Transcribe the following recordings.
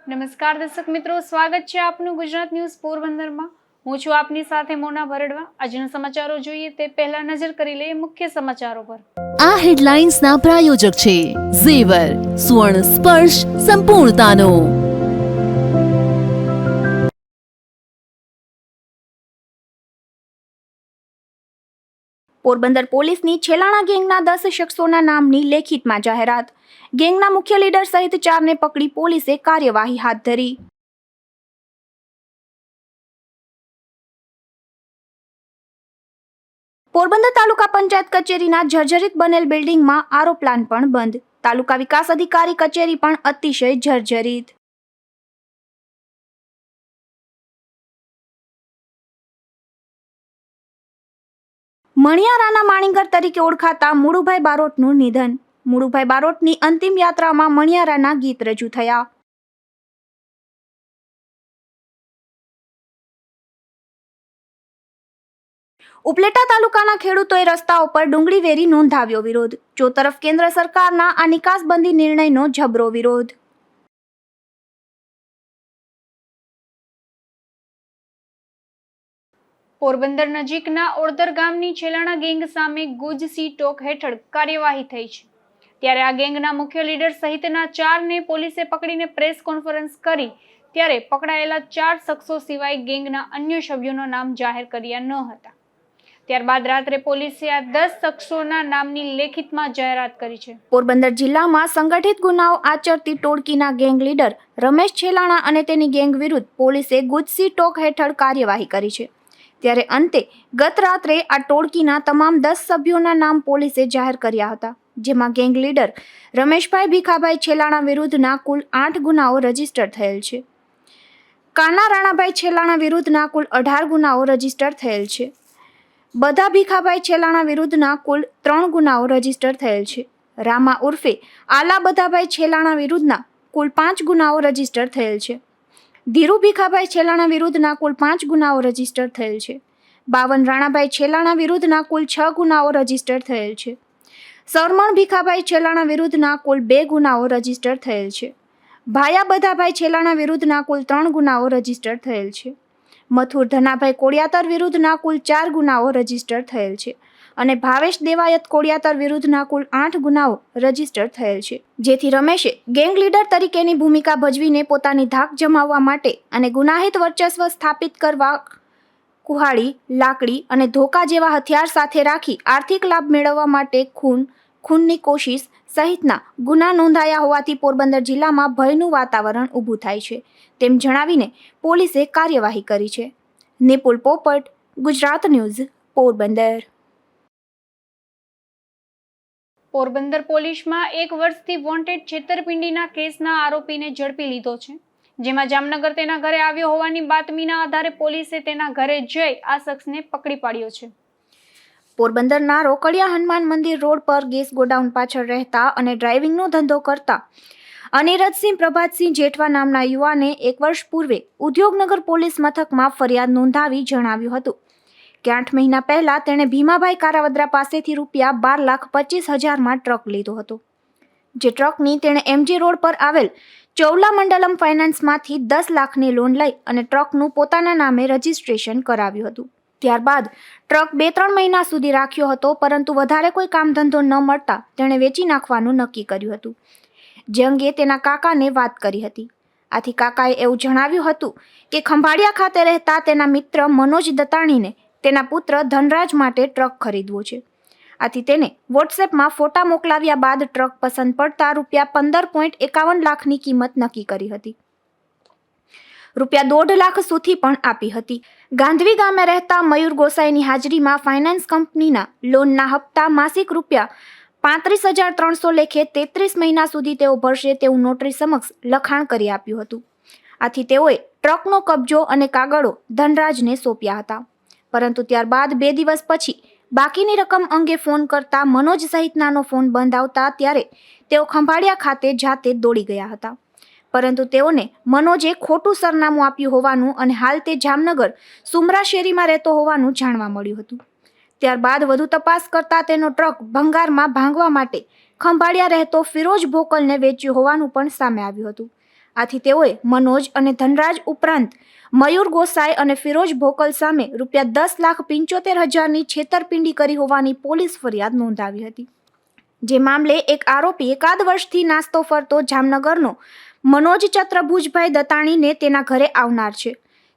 નમસ્કાર દર્શક મિત્રો, સ્વાગત છે આપનું ગુજરાત ન્યૂઝ પોરબંદરમાં। હું છું આપની સાથે મોના ભરડવા। આજના સમાચારો જોઈએ તે પહેલા નજર કરી લઈએ મુખ્ય સમાચારો પર। આ હેડલાઇન્સના પ્રાયોજક છે ઝેવર, સુવર્ણ સ્પર્શ સંપૂર્ણતાનો। પોરબંદર પોલીસની છેલાણા ગેંગના 10 શખ્સોના નામની લેખિતમાં જાહેરાત। ગેંગના મુખ્ય લીડર સહિત 4ને પકડી પોલીસે કાર્યવાહી હાથ ધરી। પોરબંદર તાલુકા પંચાયત કચેરીના જર્જરિત બનેલ બિલ્ડિંગમાં આરો પ્લાન્ટ પણ બંધ। તાલુકા વિકાસ અધિકારી કચેરી પણ અતિશય જર્જરિત। મણિયારાના માણીગર તરીકે ઓળખાતા મુળુભાઈ બારોટનું નિધન। મુળુભાઈ બારોટની અંતિમ યાત્રામાં મણિયારાના ગીત રજૂ થયા। ઉપલેટા તાલુકાના ખેડૂતોએ રસ્તાઓ પર ડુંગળી વેરી નોંધાવ્યો વિરોધ। જો તરફ કેન્દ્ર સરકારના આ નિકાસબંધી નિર્ણયનો જબરો વિરોધ। પોરબંદર નજીકના ઓળદર ગામની છેલાણા ગેંગ સામે ગુજ સી ટોક હેઠળ કાર્યવાહી થઈ છે। ત્યારે આ ગેંગના મુખ્ય લીડર સહિતના 4ને પોલીસે પકડીને પ્રેસ કોન્ફરન્સ કરી। ત્યારે પકડાયેલા 4 શખ્સો સિવાય ગેંગના અન્ય સભ્યોના નામ જાહેર કર્યા ન હતા। ત્યારબાદ રાત્રે પોલીસે આ 10 શખ્સોના નામની લેખિતમાં જાહેરાત કરી છે। પોરબંદર જિલ્લામાં સંગઠિત ગુનાઓ આચરતી ટોળકીના ગેંગ લીડર રમેશ છેલાણા અને તેની ગેંગ વિરુદ્ધ પોલીસે ગુજ સી ટોક હેઠળ કાર્યવાહી કરી છે। ત્યારે અંતે ગત રાત્રે આ ટોળકીના તમામ 10 સભ્યોના નામ પોલીસે જાહેર કર્યા હતા, જેમાં ગેંગ લીડર રમેશભાઈ ભીખાભાઈ છેલાણા વિરુદ્ધના કુલ 8 ગુનાઓ રજીસ્ટર થયેલ છે। કાના રાણાભાઈ છેલાણા વિરુદ્ધના કુલ 18 ગુનાઓ રજીસ્ટર થયેલ છે। બધા ભીખાભાઈ છેલાણા વિરુદ્ધના કુલ 3 ગુનાઓ રજીસ્ટર થયેલ છે। રામા ઉર્ફે આલા બધાભાઈ છેલાણા વિરુદ્ધના કુલ 5 ગુનાઓ રજીસ્ટર થયેલ છે। ધીરુ ભીખાભાઈ છેલાણા વિરુદ્ધના કુલ 5 ગુનાઓ રજીસ્ટર થયેલ છે। બાવન રાણાભાઈ છેલાણા વિરુદ્ધના કુલ 6 ગુનાઓ રજીસ્ટર થયેલ છે। સરમણ ભીખાભાઈ છેલાણા વિરુદ્ધના કુલ 2 ગુનાઓ રજીસ્ટર થયેલ છે। ભાયા બધાભાઈ છેલાણા વિરુદ્ધના કુલ 3 ગુનાઓ રજીસ્ટર થયેલ છે। મથુર ધનાભાઈ કોડિયાતર વિરુદ્ધના કુલ 4 ગુનાઓ રજીસ્ટર થયેલ છે અને ભાવેશ દેવાયત કોડિયાતર વિરુદ્ધના કુલ 8 ગુનાઓ રજીસ્ટર થયેલ છે। જેથી રમેશે ગેંગ લીડર તરીકેની ભૂમિકા ભજવીને પોતાની ધાક જમાવવા માટે અને ગુનાહિત વર્ચસ્વ સ્થાપિત કરવા કુહાડી, લાકડી અને ધોકા જેવા હથિયાર સાથે રાખી આર્થિક લાભ મેળવવા માટે ખૂનની કોશિશ સહિતના ગુના નોંધાયા હોવાથી પોરબંદર જિલ્લામાં ભયનું વાતાવરણ ઊભું થાય છે, તેમ જણાવીને પોલીસે કાર્યવાહી કરી છે। નિપુલ પોપટ, ગુજરાત ન્યૂઝ, પોરબંદર। પોરબંદર પોલીસમાં 1 વર્ષથી વોન્ટેડ છેતરપિંડીના કેસના આરોપીને ઝડપી લીધો છે, જેમાં જામનગર તેના ઘરે આવ્યો હોવાની બાતમીના આધારે પોલીસે તેના ઘરે જઈ આ શખ્સને પકડી પાડ્યો છે। પોરબંદરના રોકડિયા હનુમાન મંદિર રોડ પર ગેસ ગોડાઉન પાછળ રહેતા અને ડ્રાઇવિંગનો ધંધો કરતા અનિરજસિંહ પ્રભાતસિંહ જેઠવા નામના યુવાને 1 વર્ષ પૂર્વે ઉદ્યોગનગર પોલીસ મથકમાં ફરિયાદ નોંધાવી જણાવ્યું હતું કે 8 મહિના પહેલા તેણે ભીમાભાઈ કારાવદ્રા પાસેથી રૂપિયા 12,25,000માં ટ્રક લીધો હતો, જે ટ્રકની તેણે એમજી રોડ પર આવેલ ચોવલા મંડલમ ફાઇનાન્સમાંથી 10 લાખની લોન લઈ અને ટ્રકનું પોતાના નામે રજીસ્ટ્રેશન કરાવ્યું હતું। ત્યારબાદ ટ્રક 2-3 મહિના સુધી રાખ્યો હતો, પરંતુ વધારે કોઈ કામ ધંધો ન મળતા તેણે વેચી નાખવાનું નક્કી કર્યું હતું, જે અંગે તેના કાકાને વાત કરી હતી। આથી કાકાએ એવું જણાવ્યું હતું કે ખંભાળિયા ખાતે રહેતા તેના મિત્ર મનોજ દત્તાણીને તેના પુત્ર ધનરાજ માટે ટ્રક ખરીદવો છે। આથી તેને વોટ્સએપમાં ફોટા મોકલાવ્યા બાદ ટ્રક પસંદ પડતા રૂપિયા 15.51 લાખની કિંમત નક્કી કરી હતી। રૂપિયા 1.5 લાખ સુધી પણ આપી હતી। ગાંધવી ગામે રહેતા મયુર ગોસાઈની હાજરીમાં ફાઇનાન્સ કંપનીના લોનના હપ્તા માસિક રૂપિયા 35,300 લેખે 33 મહિના સુધી તેઓ ભરશે તેવું નોટરી સમક્ષ લખાણ કરી આપ્યું હતું। આથી તેઓએ ટ્રકનો કબજો અને કાગળો ધનરાજને સોંપ્યા હતા, પરંતુ ત્યારબાદ 2 દિવસ પછી બાકીની રકમ અંગે ફોન કરતા મનોજ સહિતનાનો ફોન બંધ આવતા ત્યારે તેઓ ખંભાળિયા ખાતે જાતે દોડી ગયા હતા, પરંતુ તેઓને મનોજે ખોટું સરનામું આપ્યું હોવાનું અને હાલ તે જામનગર સુમરા શેરીમાં રહેતો હોવાનું જાણવા મળ્યું હતું। ત્યારબાદ વધુ તપાસ કરતા તેનો ટ્રક ભંગારમાં ભાંગવા માટે ખંભાળિયા રહેતો ફિરોજ ભોકલને વેચ્યું હોવાનું પણ સામે આવ્યું હતું। આથી તેઓએ મનોજ અને ધનરાજ ઉપરાંત મયુર ગોસાઈ અને ફિરોજ ભોકલ સામે ₹10,75,000ની છેતરપિંડી કરી હોવાની પોલીસ ફરિયાદ નોંધાવી હતી. જે મામલે એક આરોપી એકાદ વર્ષથી નાસ્તો ફરતો જામનગરનો મનોજ ચત્રભુજભાઈ દતાણીને તેના ઘરે આવનાર છે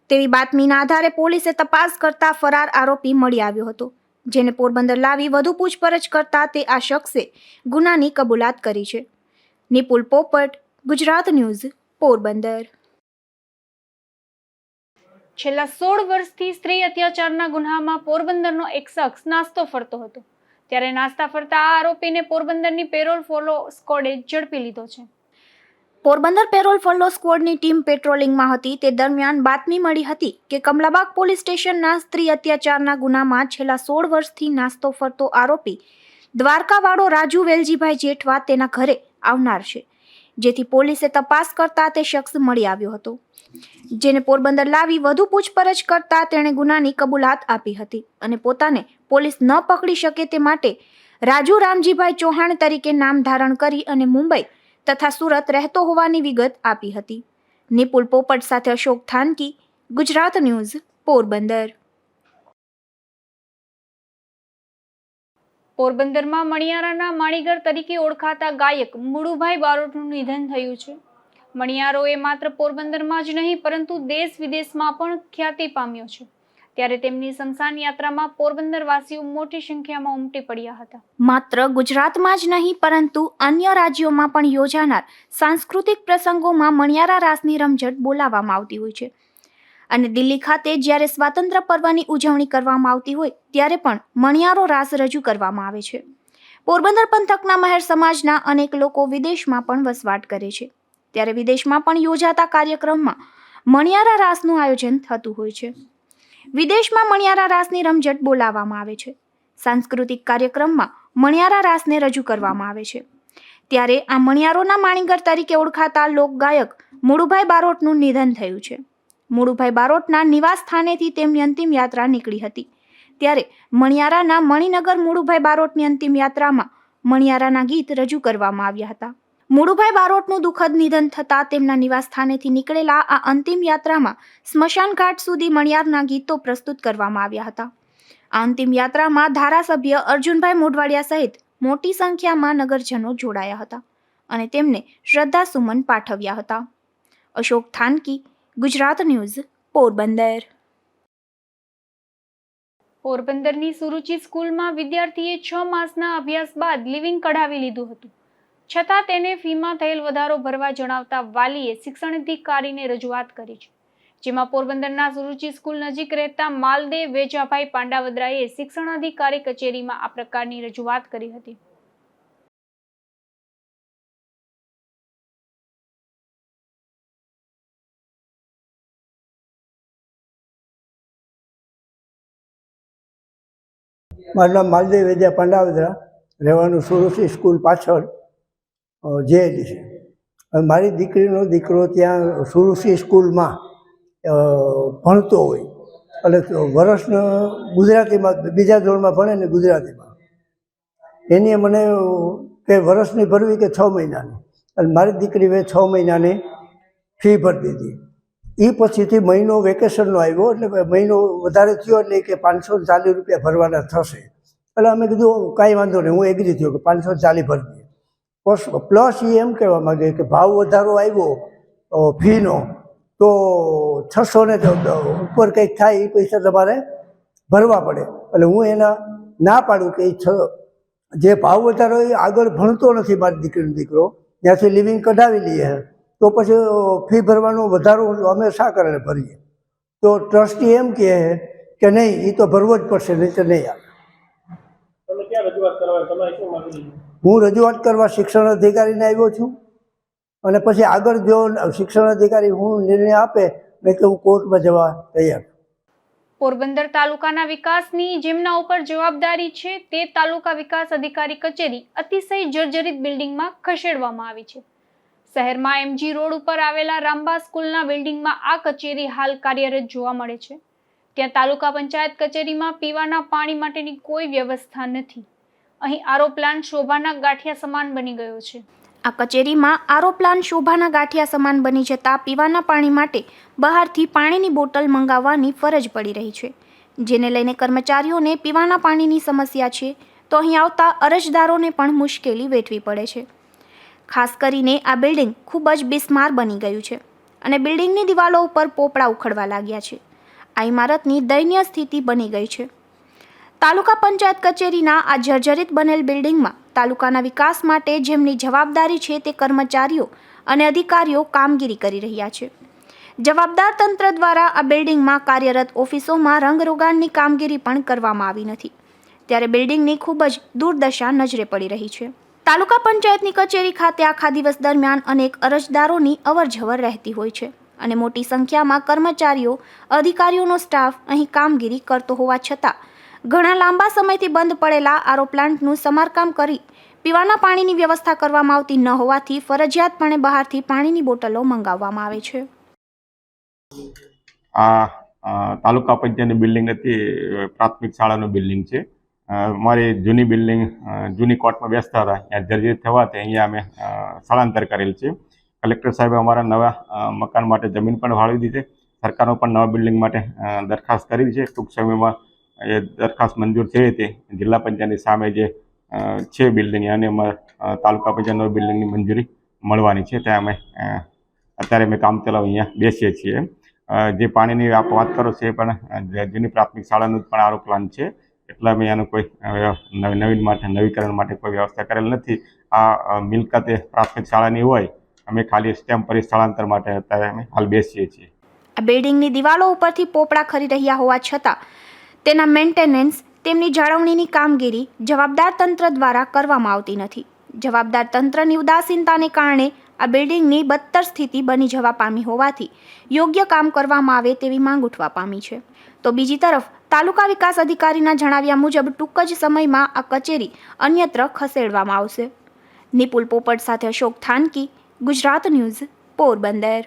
તેવી બાતમીના આધારે પોલીસે તપાસ કરતા ફરાર આરોપી મળી આવ્યો હતો, જેને પોરબંદર લાવી વધુ પૂછપરછ કરતા તે આ શખ્સે ગુનાની કબૂલાત કરી છે. નિપુલ પોપટ, ગુજરાત ન્યૂઝ, પોરબંદર. છેલ્લા 16 વર્ષથી સ્ત્રી અત્યાચારના ગુન્હામાં પોરબંદરનો એક શખ્સ નાસ્તો ફરતો હતો. ત્યારે નાસ્તા ફરતા આ આરોપીને પોરબંદરની પેરોલ ફોલો સ્કોડે ઝડપી લીધો છે. પોરબંદર પેરોલ ફોલો સ્ક્વોડની ટીમ પેટ્રોલિંગમાં હતી તે દરમિયાન બાતમી મળી હતી કે કમલાબાગ પોલીસ સ્ટેશનના સ્ત્રી અત્યાચારના ગુનામાં છેલ્લા 16 વર્ષથી નાસ્તો ફરતો આરોપી દ્વારકાવાળો રાજુ વેલજીભાઈ જેઠવા તેના ઘરે આવનાર છે, જેથી પોલીસે તપાસ કરતા તે શખ્સ મળી આવ્યો હતો, જેને પોરબંદર લાવી વધુ પૂછપરછ કરતા તેણે ગુનાની કબૂલાત આપી હતી અને પોતાને પોલીસ ન પકડી શકે તે માટે રાજુ રામજીભાઈ ચૌહાણ તરીકે નામ ધારણ કરી અને મુંબઈ તથા સુરત રહેતો હોવાની વિગત આપી હતી. નિપુલ પોપટ સાથે અશોક થાનકી, ગુજરાત ન્યૂઝ, પોરબંદર. પોરબંદરમાં મણિયારાના માણીગર તરીકે ઓળખાતા ગાયક મુળુભાઈ બારોટનું નિધન થયું છે. મણિયારો એ માત્ર પોરબંદરમાં જ નહીં પરંતુ દેશ વિદેશમાં પણ ખ્યાતિ પામ્યો છે. ત્યારે તેમની સ્મશાન યાત્રામાં પોરબંદરવાસીઓ મોટી સંખ્યામાં ઉમટી પડ્યા હતા. માત્ર ગુજરાતમાં જ નહીં પરંતુ અન્ય રાજ્યોમાં પણ યોજાનાર સાંસ્કૃતિક પ્રસંગોમાં મણિયારા રાસની રમઝટ બોલાવવામાં આવતી હોય છે અને દિલ્હી ખાતે જ્યારે સ્વાતંત્ર્ય પર્વની ઉજવણી કરવામાં આવતી હોય ત્યારે પણ મણિયારો રાસ રજૂ કરવામાં આવે છે. પોરબંદર પંથકના મહેર સમાજના અનેક લોકો વિદેશમાં પણ વસવાટ કરે છે, ત્યારે વિદેશમાં પણ યોજાતા કાર્યક્રમમાં મણિયારા રાસનું આયોજન થતું હોય છે. વિદેશમાં મણિયારા રાસની રમઝટ બોલાવવામાં આવે છે. સાંસ્કૃતિક કાર્યક્રમમાં મણિયારા રાસને રજૂ કરવામાં આવે છે. ત્યારે આ મણિયારોના માણીગર તરીકે ઓળખાતા લોકગાયક મુળુભાઈ બારોટનું નિધન થયું છે. મુળુભાઈ બારોટના નિવાસ સ્થાનેથી તેમની અંતિમ યાત્રા નીકળી હતી. ત્યારે મણિયારાના મણિનગર મુળુભાઈ બારોટની અંતિમ યાત્રામાં મણિયારાના ગીત રજૂ કરવામાં આવ્યા હતા. મુળુભાઈ બારોટનું દુઃખદ નિધન થતાં તેમના નિવાસ સ્થાનેથી નીકળેલા આ અંતિમ યાત્રામાં સ્મશાન ઘાટ સુધી મણિયારના ગીતો પ્રસ્તુત કરવામાં આવ્યા હતા. આ અંતિમ યાત્રામાં ધારાસભ્ય અર્જુનભાઈ મોઢવાડિયા સહિત મોટી સંખ્યામાં નગરજનો જોડાયા હતા અને તેમને શ્રદ્ધાસુમન પાઠવ્યા હતા. અશોક થાનકી, ગુજરાત ન્યૂઝ, પોરબંદર. પોરબંદરની સુરુચિ સ્કૂલમાં વિદ્યાર્થીએ 6 માસના અભ્યાસ બાદ લિવિંગ કઢાવી લીધું હતું. છતાં તેને ફીમાં થયેલ વધારો ભરવા જણાવતા વાલીએ શિક્ષણ અધિકારીને રજૂઆત કરી છે, જેમાં પોરબંદરના સુરુચિ સ્કૂલ નજીક રહેતા માલદેવ વેજાભાઈ પાંડાવદરાએ શિક્ષણ અધિકારી કચેરીમાં આ પ્રકારની રજૂઆત કરી હતી. મારું નામ માલદેવ વેજા પાંડાવદરા, રહેવાનું સુરુચિ સ્કૂલ પાછળ જેએડી છે. મારી દીકરીનો દીકરો ત્યાં સુરુચિ સ્કૂલમાં ભણતો હોય એટલે વર્ષને ગુજરાતીમાં બીજા ધોરણમાં ભણે ને ગુજરાતીમાં એની મને કે વર્ષની ભરવી કે 6 મહિનાની, અને મારી દીકરી મેં 6 મહિનાની ફી ભરી દીધી. એ પછીથી મહિનો વેકેશનનો આવ્યો એટલે મહિનો વધારે થયો એટલે કે 540 રૂપિયા ભરવાના થશે. એટલે અમે કીધું કાંઈ વાંધો નહીં, હું એગ્રી થયો કે 540 ભરી દઈએ. પ્લસ એ એમ કહેવા માગે કે ભાવ વધારો આવ્યો ફીનો તો 600 ઉપર કંઈક થાય એ પૈસા તમારે ભરવા પડે. એટલે હું એના ના પાડું કે જે ભાવ વધારો એ આગળ ભણતો નથી મારી દીકરીનો દીકરો, ત્યાંથી લિવિંગ કઢાવી લઈએ તો પછી ફી ભરવાનો વધારો અમે શા કારણે ભરીએ. તો ટ્રસ્ટી એમ કહે કે નહીં એ તો ભરવો જ પડશે, નહીં તો નહીં આવે. હું રજૂઆત કરવા શિક્ષણ અધિકારીને આવ્યો છું અને પછી આગળ જો શિક્ષણ અધિકારી હું નિર્ણય આપે નહીં તો હું કોર્ટમાં જવા તૈયાર. પોરબંદર તાલુકાના વિકાસની જેમના ઉપર જવાબદારી છે તે તાલુકા વિકાસ અધિકારી કચેરી અતિશય જર્જરિત બિલ્ડિંગમાં ખસેડવામાં આવી છે. શહેરમાં એમજી રોડ ઉપર આવેલા રામબા સ્કૂલના બિલ્ડિંગમાં આ કચેરી હાલ કાર્યરત જોવા મળે છે. ત્યાં તાલુકા પંચાયત કચેરીમાં પીવાના પાણી માટેની કોઈ વ્યવસ્થા નથી. અહીં આરો પ્લાન્ટ શોભાના ગાંઠિયા સમાન બની ગયો છે. આ કચેરીમાં આરો પ્લાન્ટ શોભાના ગાંઠિયા સમાન બની જતા પીવાના પાણી માટે બહારથી પાણીની બોટલ મંગાવવાની ફરજ પડી રહી છે, જેને લઈને કર્મચારીઓને પીવાના પાણીની સમસ્યા છે તો અહીં આવતા અરજદારોને પણ મુશ્કેલી વેઠવી પડે છે. ખાસ કરીને આ બિલ્ડિંગ ખૂબ જ બિસ્માર બની ગયું છે અને બિલ્ડિંગની દિવાલો ઉપર પોપડા ઉખડવા લાગ્યા છે. આ ઇમારતની દયનીય સ્થિતિ બની ગઈ છે. તાલુકા પંચાયત કચેરીના આ જર્જરિત બનેલ બિલ્ડિંગમાં તાલુકાના વિકાસ માટે જેમની જવાબદારી છે તે કર્મચારીઓ અને અધિકારીઓ કામગીરી કરી રહ્યા છે. જવાબદાર તંત્ર દ્વારા આ બિલ્ડિંગમાં કાર્યરત ઓફિસોમાં રંગરોગાનની કામગીરી પણ કરવામાં આવી નથી, ત્યારે બિલ્ડિંગની ખૂબ જ દુર્દશા નજરે પડી રહી છે. તાલુકા પંચાયતની કચેરી ખાતે આખા દિવસ દરમિયાન અનેક અરજદારોની અવરજવર રહેતી હોય છે અને મોટી સંખ્યામાં કર્મચારીઓ અધિકારીઓનો સ્ટાફ અહીં કામગીરી કરતો હોવા છતાં ઘણા લાંબા સમયથી બંધ પડેલા આરો પ્લાન્ટનું સમારકામ કરી પીવાના પાણીની વ્યવસ્થા કરવામાં આવતી ન હોવાથી ફરજિયાતપણે બહારથી પાણીની બોટલો મંગાવવામાં આવે છે. આ તાલુકા પંચાયતની બિલ્ડિંગ હતી, પ્રાથમિક શાળાનું બિલ્ડિંગ છે. મારી જૂની બિલ્ડિંગ જૂની કોર્ટમાં બેસતા હતા, ત્યાં જર્જરિત થવાથી અહીંયા અમે સ્થળાંતર કરેલ છે. કલેક્ટર સાહેબે અમારા નવા મકાન માટે જમીન પણ ફાળવી દીધી છે. સરકારનો પણ નવા બિલ્ડિંગ માટે દરખાસ્ત કરી છે. ટૂંક સમયમાં એ દરખાસ્ત મંજૂર થઈ હતી. જિલ્લા પંચાયતની સામે જે છે બિલ્ડિંગ અને તાલુકા પંચાયત બિલ્ડિંગની મંજૂરી મળવાની છે. ત્યાં અમે અત્યારે અમે કામ ચલાવ અહીંયા બેસીએ છીએ. જે પાણીની આપ વાત કરો છો એ પણ જૂની પ્રાથમિક શાળાનું પણ આરો પ્લાન છે, એટલે અમે એનું કોઈ નવીકરણ માટે કોઈ વ્યવસ્થા કરેલ નથી. આ મિલકત એ પ્રાથમિક શાળાની હોય, અમે ખાલી ટેમ્પરરી સ્થળાંતર માટે અત્યારે અમે હાલ બેસીએ છીએ. આ બિલ્ડિંગની દિવાલો ઉપરથી પોપડા ખરી રહ્યા હોવા છતાં તેના મેન્ટેનન્સ, તેમની જાળવણીની કામગીરી જવાબદાર તંત્ર દ્વારા કરવામાં આવતી નથી. જવાબદાર તંત્રની ઉદાસીનતાને કારણે આ બિલ્ડિંગની બદતર સ્થિતિ બની જવા પામી હોવાથી યોગ્ય કામ કરવામાં આવે તેવી માંગ ઉઠવા પામી છે. તો બીજી તરફ તાલુકા વિકાસ અધિકારીના જણાવ્યા મુજબ ટૂંક જ સમયમાં આ કચેરી અન્યત્ર ખસેડવામાં આવશે. નિપુલ પોપટ સાથે અશોક થાનકી, ગુજરાત ન્યૂઝ, પોરબંદર.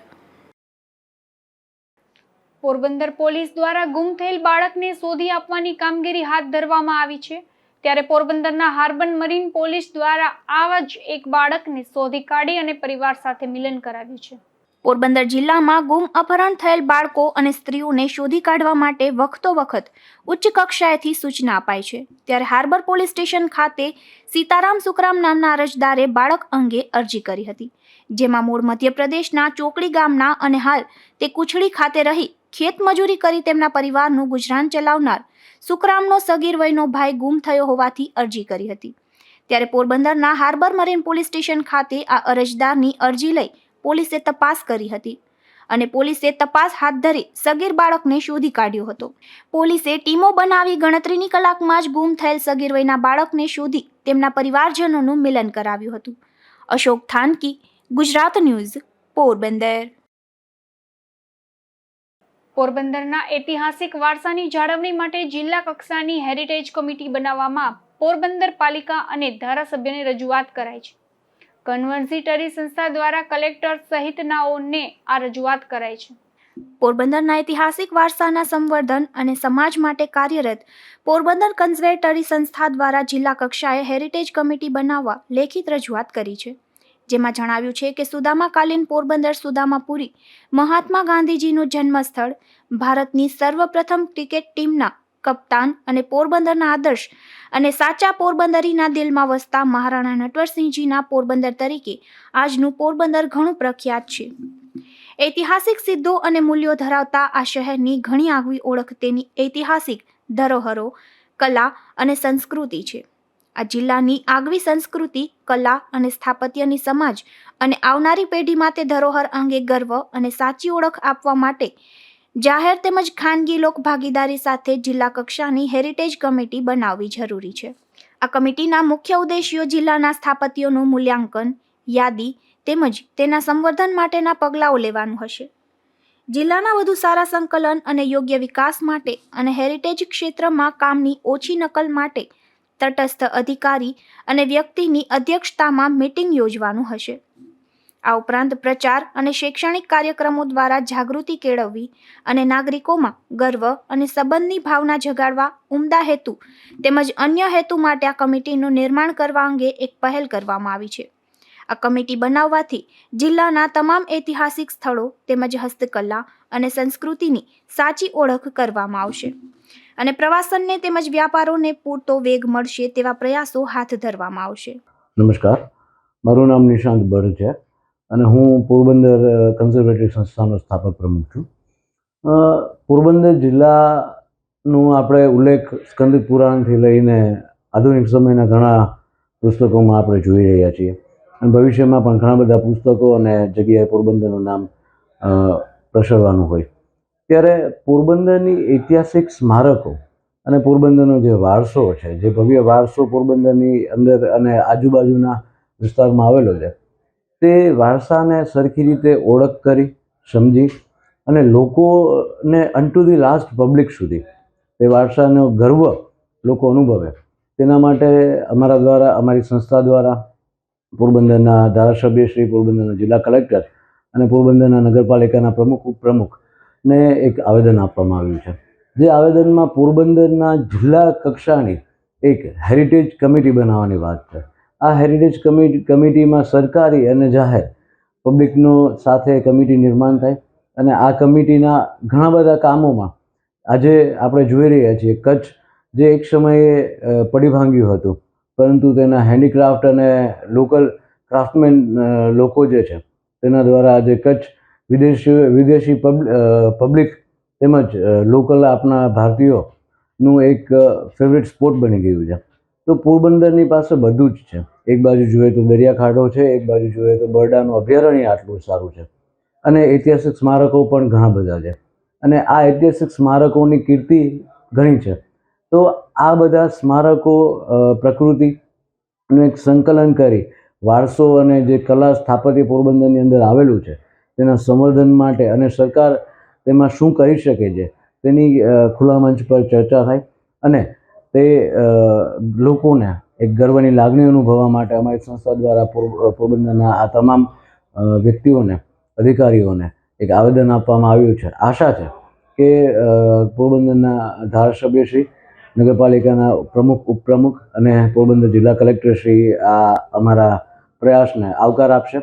પોરબંદર પોલીસ દ્વારા ગુમ થયેલ બાળકને શોધી આપવાની કામગીરી હાથ ધરવામાં આવી છે. ત્યારે પોરબંદરના હાર્બર મરીન પોલીસ દ્વારા આવા જ એક બાળકને શોધી કાઢી અને પરિવાર સાથે મિલન કરાવ્યું છે. પોરબંદર જિલ્લામાં ગુમ અપહરણ થયેલ બાળકો અને સ્ત્રીઓને શોધી કાઢવા માટે વખતો વખત ઉચ્ચ કક્ષાએથી સૂચના અપાય છે. ત્યારે હાર્બર પોલીસ સ્ટેશન ખાતે સીતારામ સુખરામ નામના અરજદારે બાળક અંગે અરજી કરી હતી, જેમાં મૂળ મધ્યપ્રદેશના ચોકડી ગામના અને હાલ તે કુછડી ખાતે રહી ખેતમજૂરી કરી તેમના પરિવારનું ગુજરાન ચલાવનાર સુખરામનો સગીર વયનો ભાઈ ગુમ થયો હોવાથી અરજી કરી હતી. ત્યારે પોરબંદરના હાર્બર મરીન પોલીસ સ્ટેશન ખાતે આ અરજદારની અરજી લઈ પોલીસે તપાસ કરી હતી અને પોલીસે તપાસ હાથ ધરી સગીર બાળકને શોધી કાઢ્યો હતો. પોલીસે ટીમો બનાવી ગણતરીની કલાકમાં જ ગુમ થયેલ સગીર વયના બાળકને શોધી તેમના પરિવારજનોનું મિલન કરાવ્યું હતું. અશોક થાનકી, ગુજરાત ન્યૂઝ, પોરબંદર. પોરબંદરના ઐતિહાસિક વારસાની જાળવણી માટે જિલ્લા કક્ષાની હેરિટેજ કમિટી બનાવવામાં પોરબંદર પાલિકા અને ધારાસભ્યને રજૂઆત કરાઈ છે. કન્વર્ઝિટરી સંસ્થા દ્વારા કલેક્ટર સહિતનાઓને આ રજૂઆત કરાઈ છે. પોરબંદરના ઐતિહાસિક વારસાના સંવર્ધન અને સમાજ માટે કાર્યરત પોરબંદર કન્ઝર્વેટરી સંસ્થા દ્વારા જિલ્લા કક્ષાએ હેરિટેજ કમિટી બનાવવા લેખિત રજૂઆત કરી છે, જેમાં જણાવ્યું છે કે સુદામાકાલીન પોરબંદર સુદામાપુરી મહાત્મા ગાંધીજીનું જન્મસ્થળ, ભારતની સર્વપ્રથમ ક્રિકેટ ટીમના કપ્તાન અને પોરબંદરના આદર્શ અને સાચા પોરબંદરીના દિલમાં વસતા મહારાણા નટવરસિંહજીના પોરબંદર તરીકે આજનું પોરબંદર ઘણું પ્રખ્યાત છે. ઐતિહાસિક સિદ્ધો અને મૂલ્યો ધરાવતા આ શહેરની ઘણી આગવી ઓળખ તેની ઐતિહાસિક ધરોહરો, કલા અને સંસ્કૃતિ છે. આ જિલ્લાની આગવી સંસ્કૃતિ, કલા અને સ્થાપત્યની સમાજ અને આવનારી પેઢીમાં તે ધરોહર અંગે ગર્વ અને સાચી ઓળખ આપવા માટે જાહેર તેમજ ખાનગી લોકભાગીદારી સાથે જિલ્લા કક્ષાની હેરિટેજ કમિટી બનાવવી જરૂરી છે. આ કમિટીના મુખ્ય ઉદ્દેશ્યો જિલ્લાના સ્થાપત્યોનું મૂલ્યાંકન, યાદી તેમજ તેના સંવર્ધન માટેના પગલાઓ લેવાનું હશે. જિલ્લાના વધુ સારા સંકલન અને યોગ્ય વિકાસ માટે અને હેરિટેજ ક્ષેત્રમાં કામની ઓછી નકલ માટે તટસ્થ અધિકારી અને વ્યક્તિની અધ્યક્ષતામાં મીટિંગ યોજવાનું હશે. આ ઉપરાંત પ્રચાર અને શૈક્ષણિક કાર્યક્રમો દ્વારા જાગૃતિ કેળવવી અને નાગરિકોમાં ગર્વ અને સંબંધની ભાવના જગાડવા ઉમદા હેતુ તેમજ અન્ય હેતુ માટે આ કમિટીનું નિર્માણ કરવા અંગે એક પહેલ કરવામાં આવી છે. આ કમિટી બનાવવાથી જિલ્લાના તમામ ઐતિહાસિક સ્થળો તેમજ હસ્તકલા અને સંસ્કૃતિની સાચી ઓળખ કરવામાં આવશે અને પ્રવાસનને તેમજ વ્યાપારોને પૂરતો વેગ મળશે તેવા પ્રયાસો હાથ ધરવામાં આવશે. નમસ્કાર, મારું નામ નિશાંત બર્ડ છે અને હું પોરબંદર કન્ઝર્વેટિવ સંસ્થાનો સ્થાપક પ્રમુખ છું. પોરબંદર જિલ્લાનું આપણે ઉલ્લેખ સ્કંદ પુરાણથી લઈને આધુનિક સમયના ઘણા પુસ્તકોમાં આપણે જોઈ રહ્યા છીએ અને ભવિષ્યમાં પણ ઘણા બધા પુસ્તકો અને જગ્યાએ પોરબંદરનું નામ પ્રસરવાનું હોય. ત્યારે પોરબંદરની ઐતિહાસિક સ્મારકો અને પોરબંદરનો જે વારસો છે, જે ભવ્ય વારસો પોરબંદરની અંદર અને આજુબાજુના વિસ્તારમાં આવેલો છે, તે વારસાને સરખી રીતે ઓળખ કરી, સમજી અને લોકોને અનટુ ધી લાસ્ટ પબ્લિક સુધી તે વારસાનો ગર્વ લોકો અનુભવે, તેના માટે અમારા દ્વારા, અમારી સંસ્થા દ્વારા પોરબંદરના ધારાસભ્ય શ્રી, પોરબંદરના જિલ્લા કલેક્ટર અને પોરબંદરના નગરપાલિકાના પ્રમુખ, ઉપપ્રમુખને એક આવેદન આપવામાં આવ્યું છે. જે આવેદનમાં પોરબંદરના જિલ્લા કક્ષાની એક હેરિટેજ કમિટી બનાવવાની વાત છે. આ હેરિટેજ કમિટીમાં સરકારી અને જાહેર પબ્લિકનો સાથે કમિટી નિર્માણ થાય અને આ કમિટીના ઘણા બધા કામોમાં આજે આપણે જોઈ રહ્યા છીએ. કચ્છ જે એક સમયે પડી ભાંગ્યું હતું, પરંતુ તેના હેન્ડીક્રાફ્ટ અને લોકલ ક્રાફ્ટમેન લોકો જે છે તેના દ્વારા આજે કચ્છ વિદેશી પબ્લિક તેમજ લોકલ આપણા ભારતીયોનું એક ફેવરેટ સ્પોટ બની ગયું છે. તો પોરબંદરની પાસે બધું જ છે. એક બાજુ જોઈએ તો દરિયાખાડો છે, એક બાજુ જોઈએ તો બરડાનું અભયારણ્ય આટલું સારું છે અને ઐતિહાસિક સ્મારકો પણ ઘણા બધા છે અને આ ઐતિહાસિક સ્મારકોની કીર્તિ ઘણી છે. તો આ બધા સ્મારકો પ્રકૃતિનું એક સંકલન કરી વારસો અને જે કલા સ્થાપત્ય પોરબંદરની અંદર આવેલું છે તેના સંવર્ધન માટે અને સરકાર તેમાં શું કરી શકે છે તેની ખુલ્લા મંચ પર ચર્ચા થાય અને તે લોકોને એક ગર્વની લાગણી અનુભવવા માટે અમારી સંસ્થા દ્વારા પોરબંદરના આ તમામ વ્યક્તિઓને, અધિકારીઓને એક આવેદન આપવામાં આવ્યું છે. આશા છે કે પોરબંદરના ધારાસભ્યશ્રી, નગરપાલિકાના પ્રમુખ, ઉપપ્રમુખ અને પોરબંદર જિલ્લા કલેક્ટરશ્રી આ અમારા પ્રયાસને આવકાર આપશે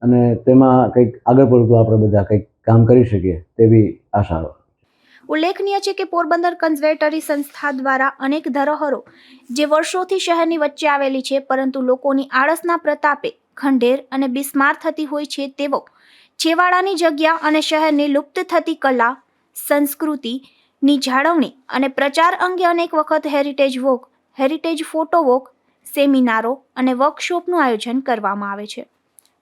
અને તેમાં કંઈક આગળ પડતું આપણે બધા કંઈક કામ કરી શકીએ તેવી આશા. ઉલ્લેખનીય છે કે પોરબંદર કન્ઝર્વેટરી સંસ્થા દ્વારા અનેક ધરોહરો જે વર્ષોથી શહેરની વચ્ચે આવેલી છે, પરંતુ લોકોની આળસના પ્રતાપે ખંડેર અને બિસ્માર થતી હોય છે તેવો છેવાડાની જગ્યા અને શહેરની લુપ્ત થતી કલા, સંસ્કૃતિની જાળવણી અને પ્રચાર અંગે અનેક વખત heritage walk, heritage photo walk, સેમિનારો અને વર્કશોપનું આયોજન કરવામાં આવે છે.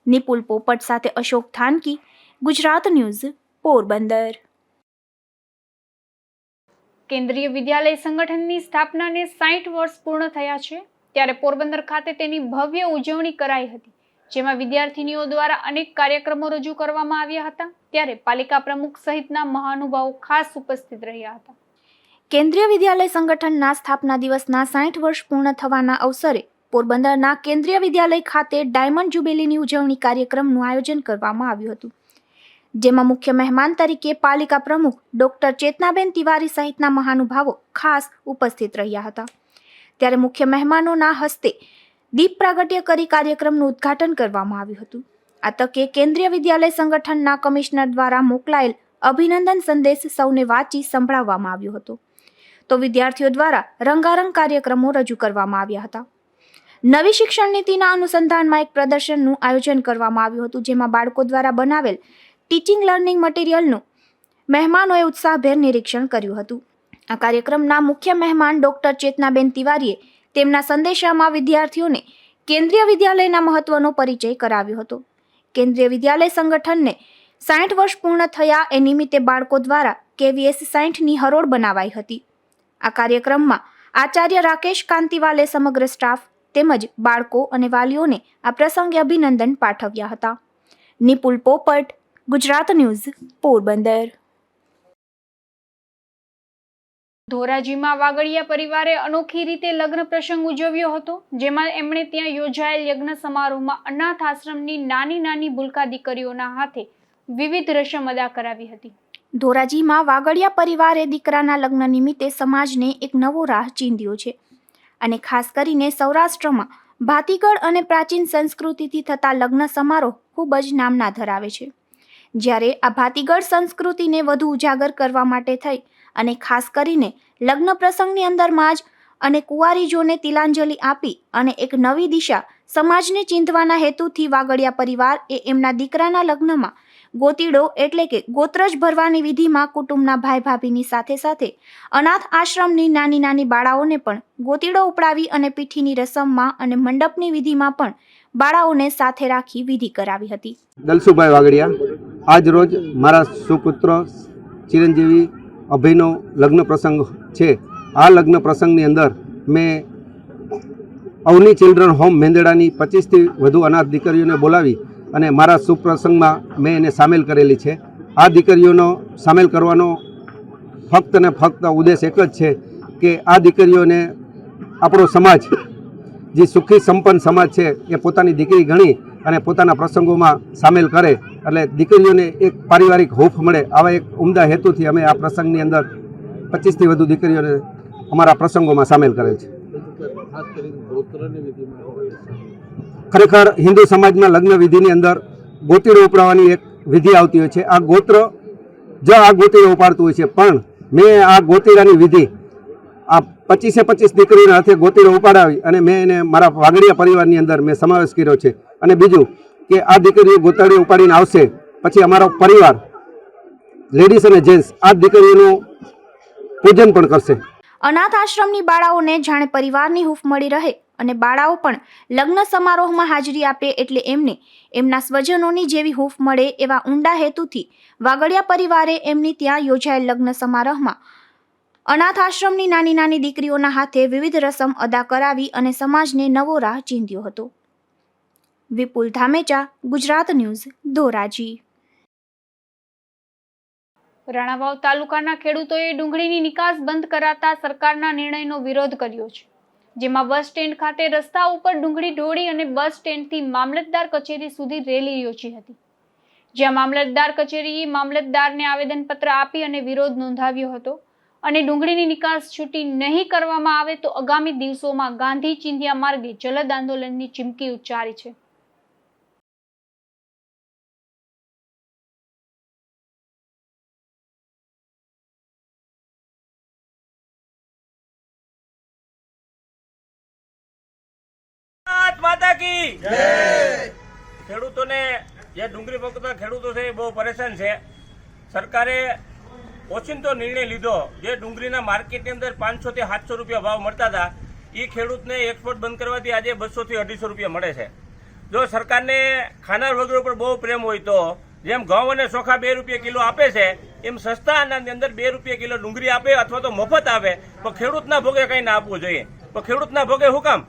નિપુલ પોપટ સાથે અશોક થાનકી, ગુજરાત ન્યૂઝ, પોરબંદર. કેન્દ્રીય વિદ્યાલય સંગઠનની સ્થાપનાને 60 વર્ષ પૂર્ણ થયા છે, ત્યારે પોરબંદર ખાતે તેની ભવ્ય ઉજવણી કરાઈ હતી, જેમાં વિદ્યાર્થીનીઓ દ્વારા અનેક કાર્યક્રમો રજૂ કરવામાં આવ્યા હતા. ત્યારે પાલિકા પ્રમુખ સહિતના મહાનુભાવો ખાસ ઉપસ્થિત રહ્યા હતા. કેન્દ્રીય વિદ્યાલય સંગઠનના સ્થાપના દિવસના 60 વર્ષ પૂર્ણ થવાના અવસરે પોરબંદરના કેન્દ્રીય વિદ્યાલય ખાતે ડાયમંડ જ્યુબિલીની ઉજવણી કાર્યક્રમનું આયોજન કરવામાં આવ્યું હતું, જેમાં મુખ્ય મહેમાન તરીકે પાલિકા પ્રમુખ ડોક્ટર ચેતનાબેન તિવારી સહિતના મહાનુભાવો ખાસ ઉપસ્થિત રહ્યા હતા. ત્યારે મુખ્ય મહેમાનોના હસ્તે દીપ પ્રાગટ્ય કરી કાર્યક્રમનું ઉદ્ઘાટન કરવામાં આવ્યું હતું. આ તકે કેન્દ્રીય વિદ્યાલય સંગઠનના કમિશનર દ્વારા મોકલાયેલ અભિનંદન સંદેશ સૌને વાંચી સંભળાવવામાં આવ્યો હતો. તો વિદ્યાર્થીઓ દ્વારા રંગારંગ કાર્યક્રમો રજૂ કરવામાં આવ્યા હતા. નવી શિક્ષણ નીતિના અનુસંધાનમાં એક પ્રદર્શનનું આયોજન કરવામાં આવ્યું હતું, જેમાં બાળકો દ્વારા બનાવેલ ટીચિંગ લર્નિંગ મટીરિયલનું મહેમાનોએ ઉત્સાહભેર નિરીક્ષણ કર્યું હતું. આ કાર્યક્રમના મુખ્ય મહેમાન ડોક્ટર ચેતનાબેન તિવારીએ તેમના સંદેશામાં વિદ્યાર્થીઓને કેન્દ્રીય વિદ્યાલયના મહત્વનો પરિચય કરાવ્યો હતો. કેન્દ્રીય વિદ્યાલય સંગઠનને 60 વર્ષ પૂર્ણ થયા એ નિમિત્તે બાળકો દ્વારા KVS 60ની હરોળ બનાવાઈ હતી. આ કાર્યક્રમમાં આચાર્ય રાકેશ કાંતિવાલે સમગ્ર સ્ટાફ તેમજ બાળકો અને વાલીઓને આ પ્રસંગે અભિનંદન પાઠવ્યા હતા. નિપુલ પોપટ, ગુજરાત ન્યૂઝ, પોરબંદર. ધોરાજીમાં વાગડિયા પરિવારે અનોખી રીતે લગ્ન પ્રસંગ ઉજવ્યો હતો, જેમાં એમણે ત્યાં યોજાયેલ યજ્ઞ સમારોહમાં અનાથ આશ્રમની નાની નાની ભૂલકા દીકરીઓના હાથે વિવિધ રસમ અદા કરાવી હતી. ધોરાજીમાં વાગડિયા પરિવારે દીકરાના લગ્ન નિમિત્તે સમાજને એક નવો રાહ ચીંધ્યો છે અને ખાસ કરીને સૌરાષ્ટ્રમાં ભાતીગળ અને પ્રાચીન સંસ્કૃતિથી થતા લગ્ન સમારોહ ખૂબ જ નામના ધરાવે છે. જ્યારે આ ભાતીગળ સંસ્કૃતિને વધુ ઉજાગર કરવા માટે થઈ અને ખાસ કરીને લગ્ન પ્રસંગની અંદરમાં જ અને કુંવારીજોને તિલાંજલિ આપી અને એક નવી દિશા સમાજને ચીંધવાના હેતુથી વાગડિયા પરિવાર એ એમના દીકરાના લગ્નમાં ગોતીડો એટલે કે ગોત્રજ ભરવાની વિધિમાં કુટુંબના ભાઈ ભાભીની સાથે સાથે અનાથ આશ્રમની નાની નાની બાળાઓને પણ ગોતીડો ઉપડાવી અને પીઠીની રસમમાં અને મંડપની વિધિમાં પણ બાળાઓને સાથે રાખી વિધિ કરાવી હતી. દલસુભાઈ વાગડિયા, આજ રોજ મારા સુપુત્ર ચિરંજીવી અભયનો લગ્ન પ્રસંગ છે. આ લગ્ન પ્રસંગની અંદર મેં અવની ચિલ્ડ્રન હોમ મેંદડાની 25થી વધુ અનાથ દીકરીઓને બોલાવી અને મારા સુપ્રસંગમાં મેં એને સામેલ કરેલી છે. આ દીકરીઓનો સામેલ કરવાનો ફક્ત ને ફક્ત ઉદ્દેશ એક જ છે કે આ દીકરીઓને આપણો સમાજ જે સુખી સંપન્ન સમાજ છે એ પોતાની દીકરી ગણી અને પોતાના પ્રસંગોમાં સામેલ કરે એટલે દીકરીઓને એક પારિવારિક હૂંફ મળે. આવા એક ઉમદા હેતુથી અમે આ પ્રસંગની અંદર 25થી વધુ દીકરીઓને અમારા પ્રસંગોમાં સામેલ કરે છે. ખરેખર હિન્દુ સમાજમાં લગ્ન વિધિની અંદર ગોતીડો ઉપડાવવાની એક વિધિ આવતી હોય છે. આ ગોત્ર જો આ ગોતીડો ઉપાડતું હોય છે, પણ મેં આ ગોતીડાની વિધિ આ 25 દીકરીઓના હાથે ગોતીડો ઉપાડાવી અને મેં એને મારા વાગડિયા પરિવારની અંદર મેં સમાવેશ કર્યો છે. અને બીજું કે આ દીકરીઓ ગોતાડી ઉપાડીને આવશે પછી અમારો પરિવાર લેડીઝ અને જેન્ટ્સ આ દીકરીઓનું પૂજન પણ કરશે. અનાથ આશ્રમની બાળાઓને જાણે પરિવારની હૂંફ મળી રહે અને બાળાઓ પણ લગ્ન સમારોહમાં હાજરી આપે એટલે એમને એમના સ્વજનોની જેવી હૂંફ મળે એવા ઊંડા હેતુથી વાગડિયા પરિવારે એમની ત્યાં યોજાયેલ લગ્ન સમારોહમાં અનાથ આશ્રમની નાની નાની દીકરીઓના હાથે વિવિધ રસમ અદા કરાવી અને સમાજને નવો રાહ ચીંધ્યો હતો. વિપુલ ધામેચા, ગુજરાત ન્યૂઝ, ધોરાજી. રાણાવાવ તાલુકાના ખેડૂતોએ ડુંગળીની નિકાસ બંધ કરાતા સરકારના નિર્ણયનો વિરોધ કર્યો છે, જેમાં બસ સ્ટેન્ડ ખાતે રસ્તા ઉપર ડુંગળી ઢોળી અને બસ સ્ટેન્ડથી મામલતદાર કચેરી સુધી રેલી યોજી હતી, જ્યાં મામલતદાર કચેરીએ મામલતદારને આવેદનપત્ર આપી અને વિરોધ નોંધાવ્યો હતો અને ડુંગળીની નિકાસ છૂટી નહીં કરવામાં આવે તો આગામી દિવસોમાં ગાંધી ચિંધ્યા માર્ગે જલદ આંદોલનની ચીમકી ઉચ્ચારી છે. માતા કી જય. ખેડૂતોને જે ડુંગળી પકવતા ખેડૂતો છે એ બહુ પરેશાન છે. સરકારે ઓચિંતો નિર્ણય લીધો. જે ડુંગળીના માર્કેટની અંદર 500 થી 700 રૂપિયા ભાવ મળતા હતા એ ખેડૂતને એક્સપોર્ટ બંધ કરવાથી આજે 200 થી 250 રૂપિયા મળે છે. જો સરકારને ખાનાર વગર ઉપર બહુ પ્રેમ હોય તો જેમ ઘઉં અને ચોખા 2 રૂપિયા કિલો આપે છે એમ સસ્તા અનાજની અંદર 2 રૂપિયા કિલો ડુંગળી આપે અથવા તો મફત આપે, પણ ખેડૂતના ભોગે કંઈ ના આપવું જોઈએ. પણ ખેડૂતના ભોગે શું કામ?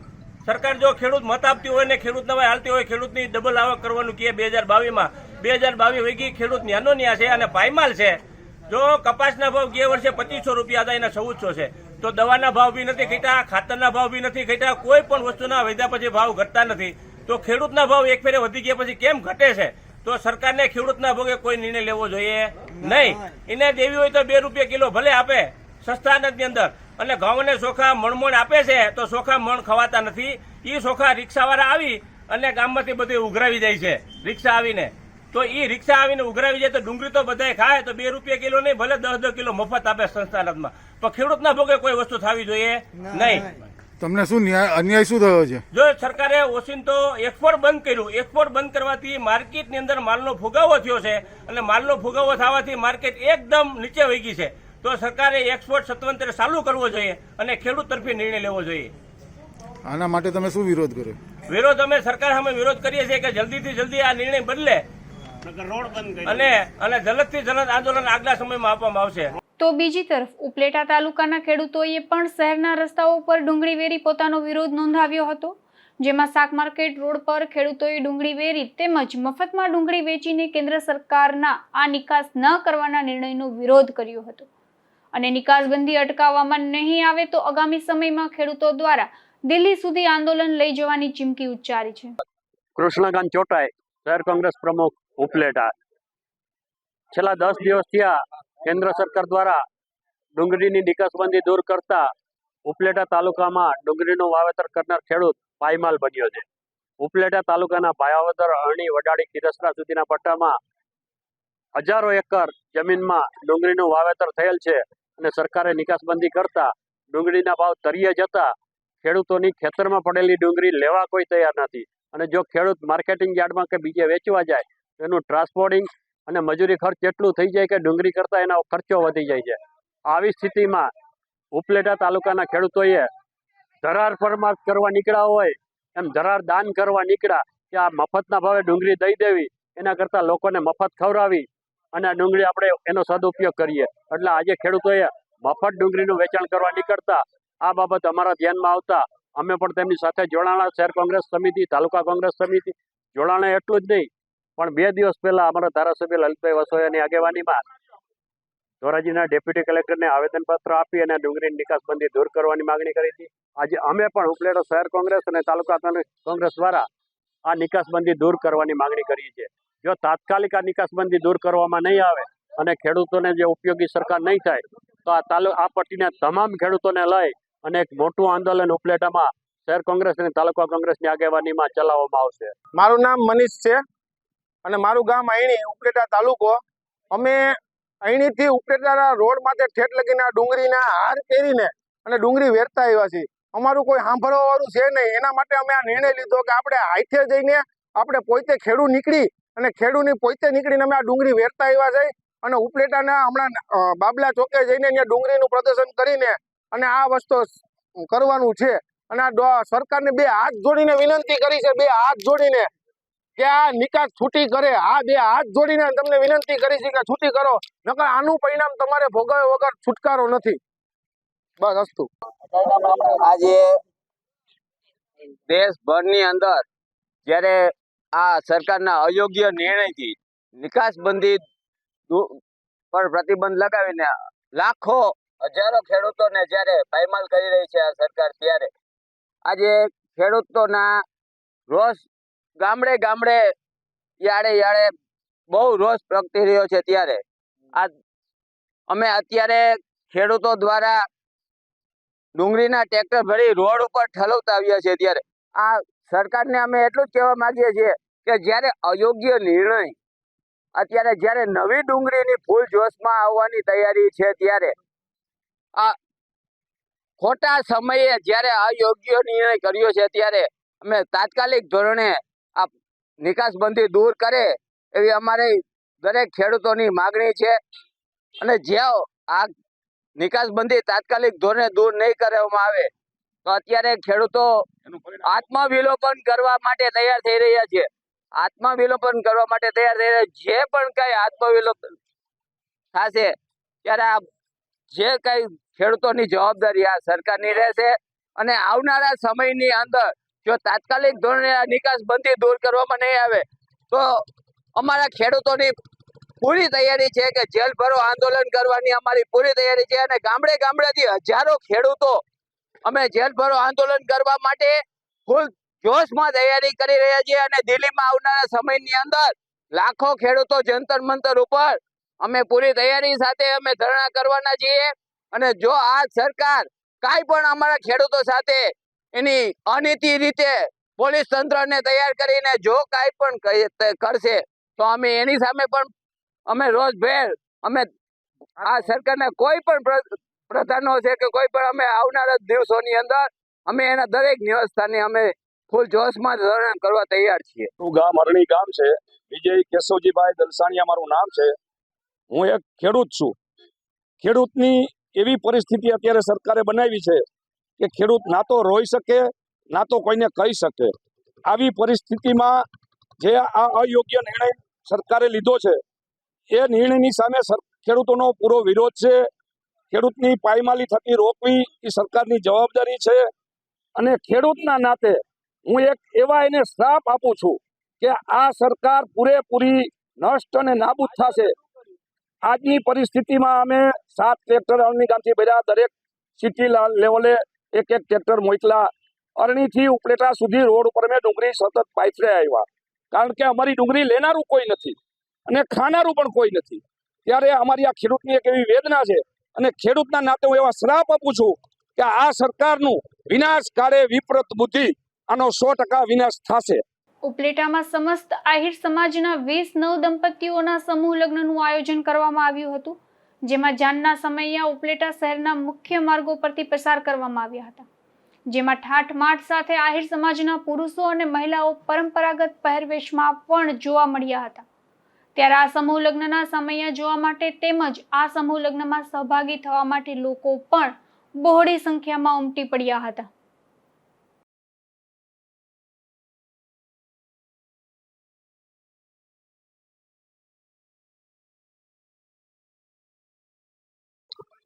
સરકાર જો ખેડૂત મત આપતી હોય ને ખેડૂતના ભાઈ હાલતી હોય, ખેડૂતની ડબલ આવક કરવાનું કહે 2022માં 2022 વૈગી ખેડૂત ન્યાનો ન્યા છે અને પાયમાલ છે. જો કપાસના ભાવ ગયા વર્ષે 2500 રૂપિયા હતા, એના 1400 છે, તો દવાના ભાવ બી નથી ઘટ્યા, ખાતરના ભાવ બી નથી ઘટ્યા, કોઈ પણ વસ્તુના વધ્યા પછી ભાવ ઘટતા નથી. તો ખેડૂતના ભાવ એક ફેરે વધી ગયા પછી કેમ ઘટે છે? તો સરકારને ખેડૂતના ભોગે કોઈ નિર્ણય લેવો જોઈએ નહીં. એને દેવી હોય તો 2 રૂપિયા કિલો ભલે આપે સસ્તા અનાજની અંદર, અને ઘઉં અને ચોખા મણ આપે છે તો ચોખા મણ ખવાતા નથી. એ ચોખા રિક્ષાવાળા આવી અને ગામમાંથી બધું ઉઘરાવી જાય છે. રિક્ષા આવીને તો એ રિક્ષા આવીને ઉઘરાવી જાય તો ડુંગળી તો બધાય ખાય, તો 2 રૂપિયા કિલો નહીં, ભલે 10 કિલો મફત આપે સંસ્થા અનાજમાં, પણ ખેડૂતના ભોગે કોઈ વસ્તુ થવી જોઈએ નહીં. તમને શું અન્યાય શું થયો છે? જો સરકારે ઓચિંતો એક્સપોર્ટ બંધ કર્યું. એક્સપોર્ટ બંધ કરવાથી માર્કેટની અંદર માલનો ફુગાવો થયો છે અને માલનો ફુગાવો થવાથી માર્કેટ એકદમ નીચે વહી ગઈ છે. તો સરકારે એક્સપોર્ટ સ્વતંત્ર ચાલુ કરવો જોઈએ અને ખેડૂત તરફી નિર્ણય લેવો જોઈએ. આના માટે તમે શું વિરોધ કર્યો? વિરોધ અમે સરકાર સામે વિરોધ કરીએ છીએ કે જલ્દીથી જલ્દી આ નિર્ણય બદલે અને જલદથી જલદ આંદોલન આગલા સમયમાં આપવામાં આવશે. તો બીજી તરફ ઉપલેટા તાલુકાના ખેડૂતોએ પણ શહેરના રસ્તાઓ પર ડુંગળી વેરી પોતાનો વિરોધ નોંધાવ્યો હતો, જેમાં શાક માર્કેટ રોડ પર ખેડૂતોએ ડુંગળી વેરી તેમજ મફતમાં ડુંગળી વેચીને કેન્દ્ર સરકારના આ નિકાસ ન કરવાના નિર્ણયનો વિરોધ કર્યો હતો અને નિકાસબંધી અટકાવવામાં નહીં આવે તો આગામી સમયમાં ખેડૂતો દ્વારા દિલ્હી સુધી આંદોલન લઈ જવાની ચીમકી ઉચ્ચારી છે. કૃષ્ણકાંત ચોટાઈ, શહેર કોંગ્રેસ પ્રમુખ, ઉપલેટા. છેલ્લા 10 દિવસ થયા કેન્દ્ર સરકાર દ્વારા ડુંગળીની નિકાસબંધી દૂર કરતા ઉપલેટા તાલુકામાં ડુંગળીનું વાવેતર કરનાર ખેડૂત પાયમાલ બન્યો છે. ઉપલેટા તાલુકાના ભાયાવદર, અરણી, વડાળી, ખીરસરા સુધીના પટ્ટામાં હજારો એકર જમીનમાં ડુંગળીનું વાવેતર થયેલ છે અને સરકારે નિકાસબંધી કરતા ડુંગળીના ભાવ તળિયે જતા ખેડૂતોની ખેતરમાં પડેલી ડુંગળી લેવા કોઈ તૈયાર નથી. અને જો ખેડૂત માર્કેટિંગ યાર્ડમાં કે બીજે વેચવા જાય તો એનું ટ્રાન્સપોર્ટિંગ અને મજૂરી ખર્ચ એટલું થઈ જાય કે ડુંગળી કરતાં એનો ખર્ચો વધી જાય છે. આવી સ્થિતિમાં ઉપલેટા તાલુકાના ખેડૂતોએ ધરાર પરમાર કરવા નીકળ્યા હોય એમ ધરાર દાન કરવા નીકળ્યા કે આ મફતના ભાવે ડુંગળી દઈ દેવી, એના કરતાં લોકોને મફત ખવડાવી અને આ ડુંગળી આપણે એનો સદુપયોગ કરીએ. એટલે આજે ખેડૂતોએ મફત ડુંગળીનું વેચાણ કરવા નીકળતા આ બાબત અમારા ધ્યાનમાં આવતા અમે પણ તેમની સાથે જોડાણા. શહેર કોંગ્રેસ સમિતિ, તાલુકા કોંગ્રેસ સમિતિ જોડાણા. એટલું જ નહીં પણ 2 દિવસ પહેલા અમારા ધારાસભ્ય લલિતભાઈ વસોયાની આગેવાનીમાં ધોરાજીના ડેપ્યુટી કલેક્ટરને આવેદનપત્ર આપી અને ડુંગળીની નિકાસબંધી દૂર કરવાની માંગણી કરી હતી. આજે અમે પણ ઉપલેટા શહેર કોંગ્રેસ અને તાલુકા કોંગ્રેસ દ્વારા આ નિકાસબંધી દૂર કરવાની માંગણી કરી છે. જો તાત્કાલિક આ નિકાસબંધી દૂર કરવામાં નહીં આવે અને ખેડૂતોને જે ઉપયોગી સરકાર નહીં થાય તો આ પટ્ટીના તમામ ખેડૂતોને લઈ અને એક મોટું આંદોલન ઉપલેટામાં શહેર કોંગ્રેસ અને તાલુકા કોંગ્રેસની આગેવાનીમાં ચલાવવામાં આવશે. મારું નામ મનીષ છે અને મારું ગામ અયણી, ઉપલેટા તાલુકો. અમે અયણીથી ઉપલેટા રોડ માથે ઠેઠ લગીને ડુંગળીના હાર પહેરીને અને ડુંગળી વેરતા આવ્યા છીએ. અમારું કોઈ સાંભળવા વાળું છે નહીં. એના માટે અમે આ નિર્ણય લીધો કે આપણે હાથે જઈને આપણે પોતે ખેડૂત નીકળી અને ખેડૂતની પોતે નીકળીને અમે આ ડુંગળી વેરતા આવ્યા છે. અને ઉપલેટાના હમણાં બાબલા ચોકે જઈને અહીંયા ડુંગળીનું પ્રદર્શન કરીને અને આ વસ્તુ કરવાનું છે. અને આ સરકારને 2 હાથ જોડીને વિનંતી કરી છે, 2 હાથ જોડીને કે આ નિકાસ છૂટી કરે. આ 2 હાથ જોડીને તમને વિનંતી કરી છે કે છૂટી કરો, નકર આનું પરિણામ તમારે ભોગવ્યા વગર છુટકારો નથી. બસ અસ્તુ. આજે દેશભરની અંદર જ્યારે આ સરકારના અયોગ્ય નિર્ણયથી નિકાસબંધી પર પ્રતિબંધ લગાવીને લાખો હજારો ખેડૂતોને જ્યારે પાયમાલ કરી રહી છે આ સરકાર, ત્યારે આજે ખેડૂતોના રોષ ગામડે ગામડે યાળે બહુ રોષ પ્રગટી રહ્યો છે. ત્યારે આ અમે અત્યારે ખેડૂતો દ્વારા ડુંગળીના ટ્રેક્ટર ભરી રોડ ઉપર ઠલવતા આવ્યા છે. ત્યારે આ સરકારને અમે એટલું જ કહેવા માંગીએ છીએ કે જ્યારે અયોગ્ય નિર્ણય, અત્યારે જ્યારે નવી ડુંગળીની ફૂલ જોશમાં આવવાની તૈયારી છે, ત્યારે આ ખોટા સમયે જ્યારે અયોગ્ય નિર્ણય કર્યો છે, ત્યારે અમે તાત્કાલિક ધોરણે આ નિકાસબંધી દૂર કરે એવી અમારી દરેક ખેડૂતોની માગણી છે. અને જ્યાં આ નિકાસબંધી તાત્કાલિક ધોરણે દૂર નહીં કરવામાં આવે તો અત્યારે ખેડૂતો આત્મવિલોપન કરવા માટે તૈયાર થઈ રહ્યા છે. આત્મવિલોપન કરવા માટે તૈયાર થઈ રહ્યા છે. જે પણ કઈ આત્મવિલોપન થશે ત્યારે આ જે કઈ ખેડૂતોની જવાબદારી આ સરકારની રહેશે. અને આવનારા સમયની અંદર જો તાત્કાલિક ધોરણે આ નિકાસબંધી દૂર કરવામાં નહીં આવે તો અમારા ખેડૂતોની પૂરી તૈયારી છે કે જેલ ભરો આંદોલન કરવાની અમારી પૂરી તૈયારી છે. અને ગામડે ગામડેથી હજારો ખેડૂતો અમે જેલ ભરો આંદોલન કરવા માટે ફૂલ જોશમાં તૈયારી કરી રહ્યા છીએ. અને દિલ્હીમાં આવનારા સમયની અંદર લાખો ખેડૂતો જંતર મંતર ઉપર અમે પૂરી તૈયારી સાથે અમે ધરણા કરવાના છીએ. અને જો આ સરકાર કાંઈ પણ અમારા ખેડૂતો સાથે એની અનીતિ રીતે પોલીસ તંત્રને તૈયાર કરીને જો કાંઈ પણ કરશે તો અમે એની સામે પણ અમે રોષભેર અમે આ સરકારના કોઈ પણ પ્રધાનો છે કે કોઈ પણ અમે આવનારા દિવસોની અંદર અમે એના દરેક વ્યવસ્થાને અમે ફૂલ જોશમાં ધોરણ કરવા તૈયાર છીએ. ગામ અરણી ગામ છે, વિજય કેશવજીભાઈ દલસાણીયા મારું નામ છે. હું એક ખેડૂત છું. ખેડૂતની એવી પરિસ્થિતિ અત્યારે સરકારે બનાવી છે કે ખેડૂત ના તો રોઈ શકે ના તો કોઈને કહી શકે. આવી પરિસ્થિતિમાં જે આ અયોગ્ય નિર્ણય સરકારે લીધો છે એ નિર્ણયની સામે ખેડૂતોનો પૂરો વિરોધ છે. ખેડૂતની પાયમાલી થતી રોકવી એ સરકારની જવાબદારી છે. અને ખેડૂતના નાતે હું એક એવા એને શ્રાપ આપું છું કે આ સરકાર પૂરેપૂરી નષ્ટ અને નાબૂદ થશે. આજની પરિસ્થિતિમાં અમે 7 ટ્રેક્ટર અરણી ગામથી ભર્યા, દરેક સિટી લેવલે એક ટ્રેક્ટર મોકલા. અરણીથી ઉપલેટા સુધી રોડ ઉપર અમે ડુંગળી સતત પાથરે આવ્યા, કારણ કે અમારી ડુંગળી લેનારું કોઈ નથી અને ખાનારું પણ કોઈ નથી. ત્યારે અમારી આ ખેડૂતની એક એવી વેદના છે. અને ખેડૂતના નાતે હું એવા શ્રાપ આપું છું કે આ સરકારનું વિનાશ કાળે વિપરીત બુદ્ધિ આનો 100% વિનાશ થશે. ઉપલેટામાં સમસ્ત આહિર સમાજના 20 નવદંપતીઓના સમૂહ લગ્નનું આયોજન કરવામાં આવ્યું હતું, જેમાં જાનના સમયયા ઉપલેટા શહેરના મુખ્ય માર્ગો પરથી પસાર કરવામાં આવ્યા હતા, જેમાં ઠાઠમાઠ સાથે આહિર સમાજના પુરુષો અને મહિલાઓ પરંપરાગત પહેરવેશમાં પણ જોવા મળ્યા હતા. ત્યારે આ સમૂહ લગ્નના સમયયા જોવા માટે તેમજ આ સમૂહ લગ્નમાં સહભાગી થવા માટે લોકો પણ બહોળી સંખ્યામાં ઉમટી પડ્યા હતા.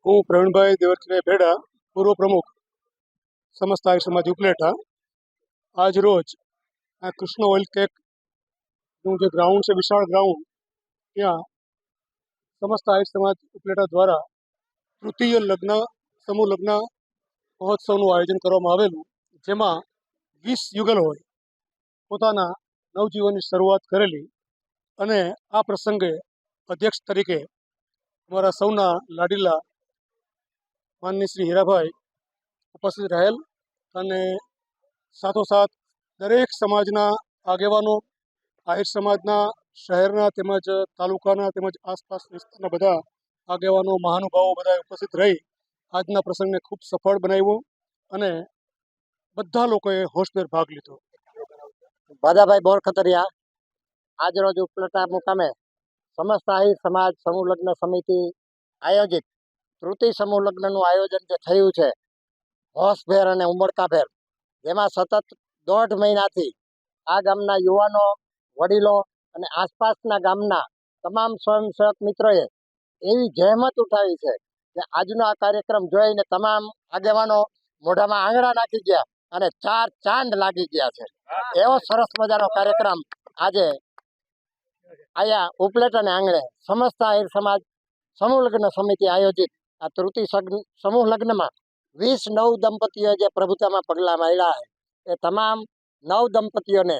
હું પ્રવીણભાઈ દેવરજીભાઈ ભેડા, પૂર્વ પ્રમુખ સમસ્ત આહિર સમાજ ઉપલેટા. આજ રોજ આ કૃષ્ણ ઓઇલ કેકનું જે ગ્રાઉન્ડ છે, વિશાળ ગ્રાઉન્ડ, ત્યાં સમસ્ત આહિર સમાજ ઉપલેટા દ્વારા તૃતીય સમૂહ લગ્ન મહોત્સવનું આયોજન કરવામાં આવેલું, જેમાં 20 યુગલોએ પોતાના નવજીવનની શરૂઆત કરેલી અને આ પ્રસંગે અધ્યક્ષ તરીકે અમારા સૌના લાડીલા માનની શ્રી હીરાભાઈ ઉપસ્થિત રહેલ અને સાથોસાથ દરેક સમાજના આગેવાનો, આહિર સમાજના શહેરના તેમજ તાલુકાના તેમજ આસપાસ વિસ્તારના બધા આગેવાનો, મહાનુભાવો બધા ઉપસ્થિત રહી આજના પ્રસંગને ખૂબ સફળ બનાવ્યો અને બધા લોકોએ હોશભેર ભાગ લીધો. ભાદાભાઈ બોરખતરિયા, આજરોજ ઉપલેટા મુકામે સમસ્ત આહિર સમાજ સમૂહ લગ્ન સમિતિ આયોજિત તૃતીય સમૂહ લગ્નનું આયોજન જે થયું છે, હોશભેર અને ઉમળકાભેર, જેમાં સતત 1.5 મહિનાથી આ ગામના યુવાનો, વડીલો અને આસપાસના ગામના તમામ સ્વયંસેવક મિત્રોએ એવી જહેમત ઉઠાવી છે કે આજનો આ કાર્યક્રમ જોઈને તમામ આગેવાનો મોઢામાં આંગળા નાખી ગયા અને 4 ચાંદ લાગી ગયા છે. એવો સરસ મજાનો કાર્યક્રમ આજે અહીંયા ઉપલેટાને આંગણે સમસ્ત આહિર સમાજ સમૂહ લગ્ન સમિતિ આયોજિત આ તૃતીય સમૂહ લગ્નમાં 20 નવ દંપતીઓ જે પ્રભુતામાં પગલાં માંડ્યા છે, એ તમામ નવ દંપતીઓને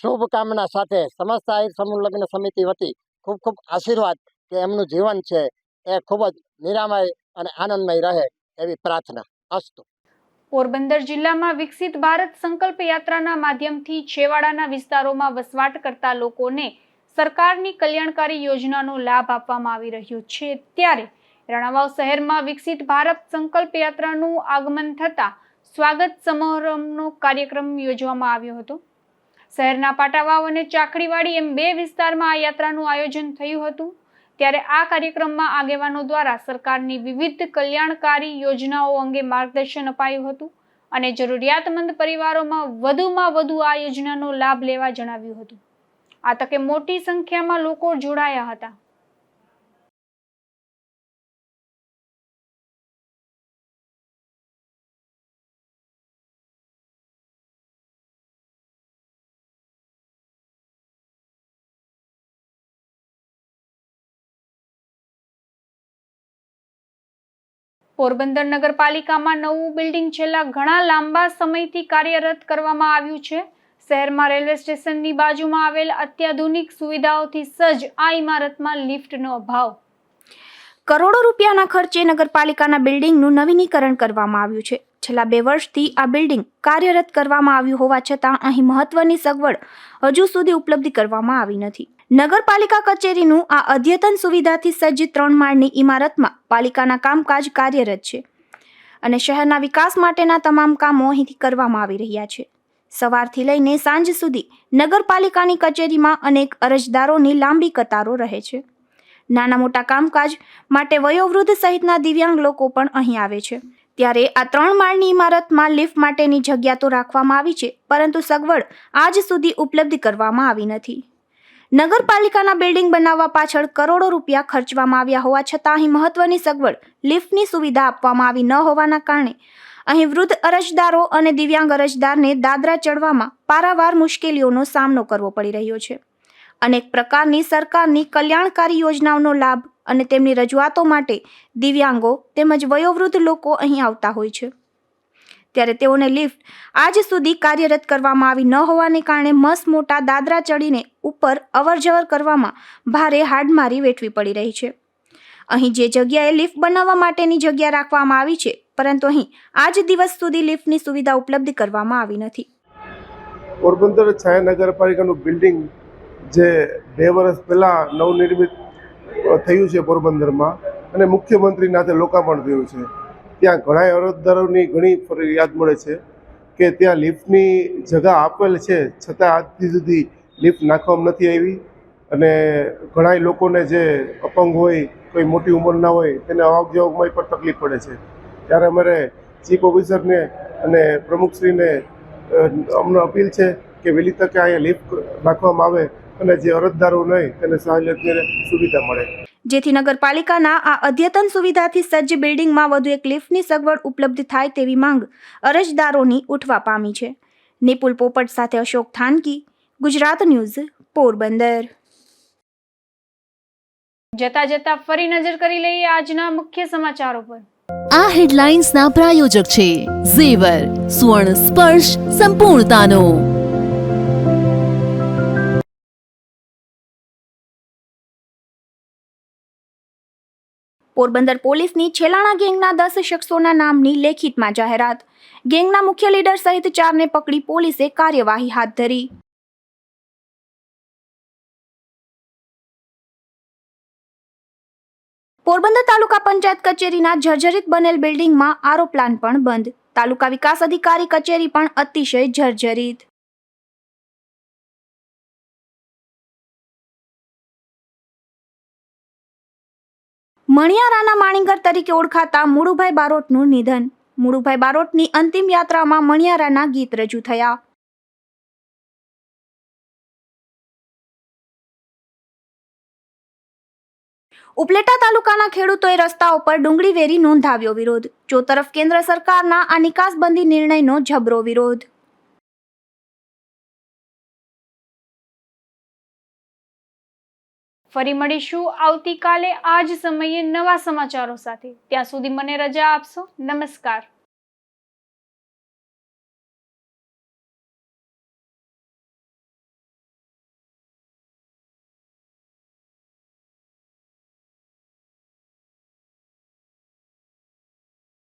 શુભકામના સાથે સમસ્ત આહિર સમૂહ લગ્ન સમિતિ વતી ખૂબ ખૂબ આશીર્વાદ કે એમનું જીવન છે એ ખૂબ જ નિરામય અને આનંદમય રહે એવી પ્રાર્થના. અસ્તુ. પોરબંદર જિલ્લામાં વિકસિત ભારત સંકલ્પ યાત્રાના માધ્યમથી છેવાડાના વિસ્તારોમાં વસવાટ કરતા લોકોને સરકારની કલ્યાણકારી યોજનાનો લાભ આપવામાં આવી રહ્યો છે. ત્યારે રણાવાવ શહેરમાં વિકસિત ભારત સંકલ્પ યાત્રાનું આગમન થતા સ્વાગત સમારંભનો કાર્યક્રમ યોજવામાં આવ્યો હતો. શહેરના પાટાવાવ અને ચાકડીવાડી એમ 2 વિસ્તારમાં આ યાત્રાનું આયોજન થયું હતું. ત્યારે આ કાર્યક્રમમાં આગેવાનો દ્વારા સરકારની વિવિધ કલ્યાણકારી યોજનાઓ અંગે માર્ગદર્શન અપાયું હતું અને જરૂરિયાતમંદ પરિવારોમાં વધુમાં વધુ આ યોજનાનો લાભ લેવા જણાવ્યું હતું. આ તકે મોટી સંખ્યામાં લોકો જોડાયા હતા. પોરબંદર નગરપાલિકામાં નવું બિલ્ડિંગ છેલ્લા ઘણા લાંબા સમયથી કાર્યરત કરવામાં આવ્યું છે. શહેરમાં રેલવે સ્ટેશનની બાજુમાં આવેલ અત્યાધુનિક સુવિધાઓથી સજ્જ આ ઇમારતમાં લિફ્ટનો અભાવ. કરોડો રૂપિયાના ખર્ચે નગરપાલિકાના બિલ્ડિંગનું નવીનીકરણ કરવામાં આવ્યું છે. છેલ્લા 2 વર્ષથી આ બિલ્ડિંગ કાર્યરત કરવામાં આવ્યું હોવા છતાં અહીં મહત્વની સગવડ હજુ સુધી ઉપલબ્ધ કરવામાં આવી નથી. નગરપાલિકા કચેરીનું આ અદ્યતન સુવિધાથી સજ્જ 3 માળની ઇમારતમાં પાલિકાના કામકાજ કાર્યરત છે અને શહેરના વિકાસ માટેના તમામ કામો અહીંથી કરવામાં આવી રહ્યા છે. સવારથી લઈને સાંજ સુધી નગરપાલિકાની કચેરીમાં અનેક અરજદારોની લાંબી કતારો રહે છે. નાના મોટા કામકાજ માટે વયોવૃદ્ધ સહિતના દિવ્યાંગ લોકો પણ અહીં આવે છે. ત્યારે આ 3 માળની ઇમારતમાં લિફ્ટ માટેની જગ્યા તો રાખવામાં આવી છે, પરંતુ સગવડ આજ સુધી ઉપલબ્ધ કરવામાં આવી નથી. નગરપાલિકાના બિલ્ડિંગ બનાવવા પાછળ કરોડો રૂપિયા ખર્ચવામાં આવ્યા હોવા છતાં અહીં મહત્વની સગવડ લિફ્ટની સુવિધા આપવામાં આવી ન હોવાના કારણે અહીં વૃદ્ધ અરજદારો અને દિવ્યાંગ અરજદારને દાદરા ચડવામાં પારાવાર મુશ્કેલીઓનો સામનો કરવો પડી રહ્યો છે. અનેક પ્રકારની સરકારની કલ્યાણકારી યોજનાઓનો લાભ અને તેમની રજૂઆતો માટે દિવ્યાંગો તેમજ વયોવૃદ્ધ લોકો અહીં આવતા હોય છે. ત્યારે તેઓને લિફ્ટ આજ સુધી કાર્યરત કરવામાં આવી ન હોવાને કારણે મસ મોટા દાદરા ચડીને ઉપર અવરજવર કરવામાં ભારે હાડમારી વેઠવી પડી રહી છે. અહીં જે જગ્યાએ લિફ્ટ બનાવવા માટેની જગ્યા રાખવામાં આવી છે પરંતુ અહીં આજ દિવસ સુધી લિફ્ટની સુવિધા ઉપલબ્ધ કરવામાં આવી નથી. પોરબંદર છાયા નગરપાલિકાનું બિલ્ડિંગ જે 2 વર્ષ પહેલાં નવનિર્મિત થયું છે પોરબંદરમાં અને મુખ્યમંત્રીના હાથે લોકાર્પણ થયું છે. ત્યાં ઘણા અરજદારોની ઘણી ફરિયાદ મળે છે કે ત્યાં લિફ્ટની જગા આપેલ છે છતાં આજ સુધી લિફ્ટ નાખવામાં નથી આવી અને ઘણા લોકોને જે અપંગ હોય, કોઈ મોટી ઉંમરના હોય, તેને આવક જાવકમાં પણ તકલીફ પડે છે. ત્યારે અમારે ચીફ ઓફિસરને અને પ્રમુખશ્રીને અમને અપીલ છે કે વહેલી તકે અહીંયા લિફ્ટ નાખવામાં આવે અને જે અરજદારો નહીં તેને સહાયની સુવિધા મળે. જેથી નગરપાલિકાના આ અદ્યતન સુવિધાથી સજ્જ બિલ્ડિંગમાં વધુ એક લિફ્ટની સગવડ ઉપલબ્ધ થાય તેવી માંગ અરજદારોની ઉઠવા પામી છે. નિપુલ પોપટ સાથે અશોક થાનકી, ગુજરાત ન્યૂઝ, પોરબંદર. જતા જતા ફરી નજર કરી લઈએ આજના મુખ્ય સમાચારો પર. આ હેડલાઇન્સના પ્રાયોજક છે ઝેવર, સુવર્ણ સ્પર્શ સંપૂર્ણતાનો. પોરબંદર પોલીસની છેલાણા ગેંગના 10 શખ્સોના નામની લેખિતમાં જાહેરાત. ગેંગના મુખ્ય લીડર સહિત 4ને પકડી પોલીસે કાર્યવાહી હાથ ધરી. પોરબંદર તાલુકા પંચાયત કચેરીના જર્જરિત બનેલ બિલ્ડિંગમાં આરો પ્લાન્ટ પણ બંધ. તાલુકા વિકાસ અધિકારી કચેરી પણ અતિશય જર્જરિત. મણિયારાના માણીગર તરીકે ઓળખાતા મુળુભાઈ બારોટનું નિધન. મુળુભાઈ બારોટની અંતિમ યાત્રામાં મણિયારાના ગીત રજૂ થયા. ઉપલેટા તાલુકાના ખેડૂતોએ રસ્તાઓ પર ડુંગળી વેરી નોંધાવ્યો વિરોધ. જો તરફ કેન્દ્ર સરકારના આ નિકાસબંધી નિર્ણયનો જબરો વિરોધ. ફરી મળીશું આવતીકાલે આ જ સમયે નવા સમાચારો સાથે. ત્યાં સુધી મને રજા આપશો. નમસ્કાર.